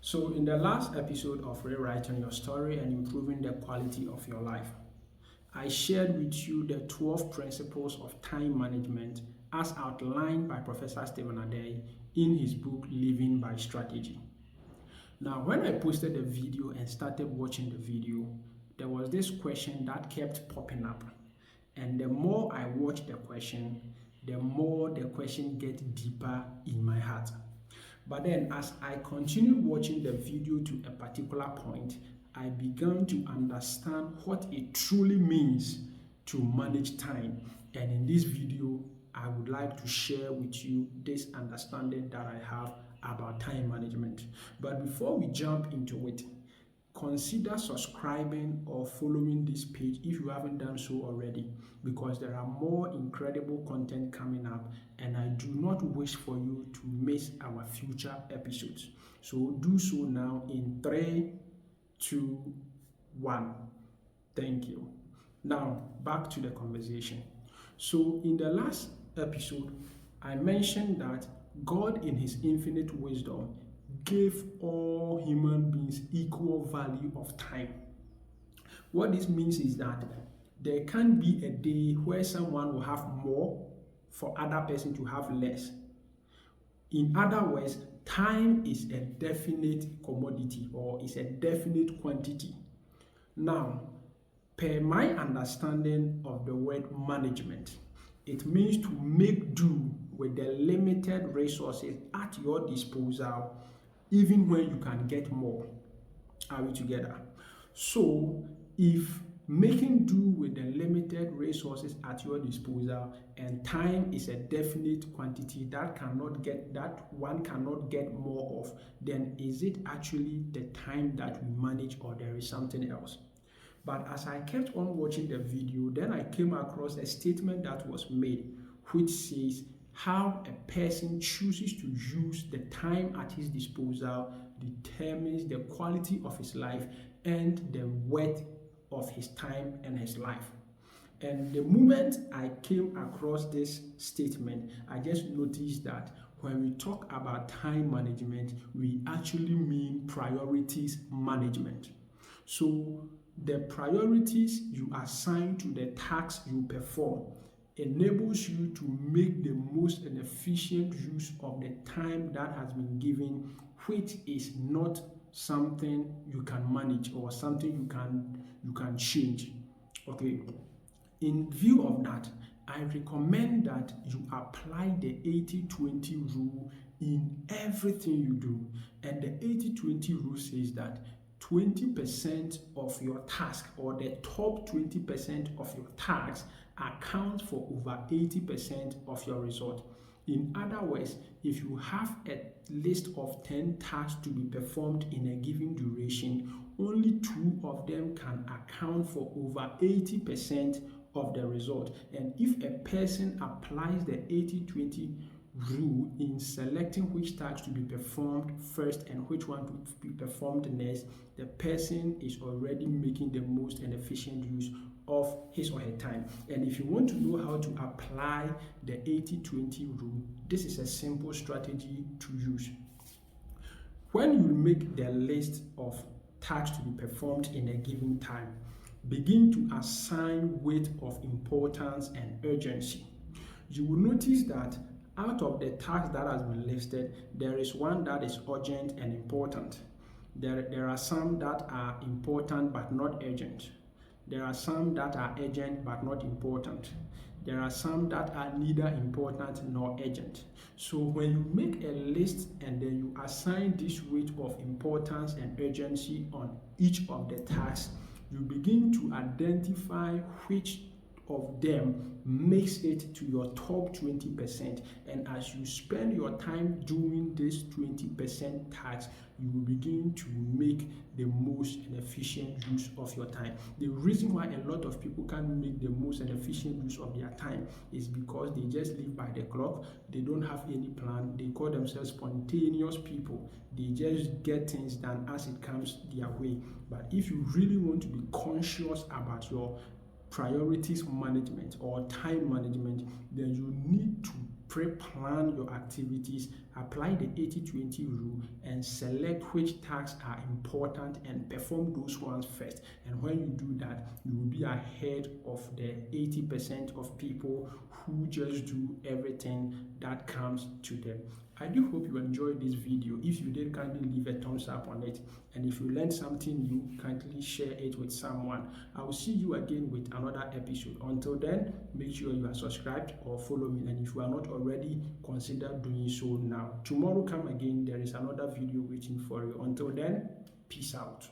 So, in the last episode of Rewriting Your Story and Improving the Quality of Your Life, I shared with you the 12 principles of time management as outlined by Professor Stephen Adey in his book Living by Strategy. Now, when I posted the video and started watching the video, there was this question that kept popping up. And the more I watched the question, the more the question gets deeper in my heart. But then as I continued watching the video to a particular point, I began to understand what it truly means to manage time. And in this video, I would like to share with you this understanding that I have about time management. But before we jump into it, consider subscribing or following this page if you haven't done so already, because there are more incredible content coming up and I do not wish for you to miss our future episodes. So do so now in 3, 2, 1. Thank you. Now back to the conversation. So in the last episode, I mentioned that God in his infinite wisdom gave all human beings equal value of time. What this means is that there can't be a day where someone will have more for other person to have less. In other words, time is a definite commodity or is a definite quantity. Now, per my understanding of the word management, it means to make do with the limited resources at your disposal, even when you can get more. Are we together? So, if making do with the limited resources at your disposal and time is a definite quantity that one cannot get more of, then is it actually the time that we manage or there is something else? But as I kept on watching the video, then I came across a statement that was made which says how a person chooses to use the time at his disposal determines the quality of his life and the worth of his time and his life. And the moment I came across this statement, I just noticed that when we talk about time management, we actually mean priorities management. So the priorities you assign to the tasks you perform enables you to make the most and efficient use of the time that has been given, which is not something you can manage or something you can change. Okay. In view of that, I recommend that you apply the 80-20 rule in everything you do. And the 80-20 rule says that 20% of your task or the top 20% of your tasks account for over 80% of your result. In other words, if you have a list of 10 tasks to be performed in a given duration, only 2 of them can account for over 80% of the result. And if a person applies the 80-20 rule in selecting which tasks to be performed first and which one to be performed next, the person is already making the most and efficient use of his or her time. And if you want to know how to apply the 80-20 rule, this is a simple strategy to use. When you make the list of tasks to be performed in a given time, begin to assign weight of importance and urgency. You will notice that out of the tasks that has been listed, there is one that is urgent and important. There are some that are important but not urgent. There are some that are urgent but not important. There are some that are neither important nor urgent. So when you make a list and then you assign this weight of importance and urgency on each of the tasks, you begin to identify which of them makes it to your top 20%. And as you spend your time doing this 20% task, you will begin to make the most and efficient use of your time. The reason why a lot of people can't make the most and efficient use of their time is because they just live by the clock. They don't have any plan. They call themselves spontaneous people. They just get things done as it comes their way. But if you really want to be conscious about your priorities management or time management, then you need to Pre-plan your activities, apply the 80-20 rule, and select which tasks are important and perform those ones first. And when you do that, you will be ahead of the 80% of people who just do everything that comes to them. I do hope you enjoyed this video. If you did, kindly leave a thumbs up on it. And if you learned something new, kindly share it with someone. I will see you again with another episode. Until then, make sure you are subscribed or follow me. And if you are not already, consider doing so now. Tomorrow come again, there is another video waiting for you. Until then, peace out.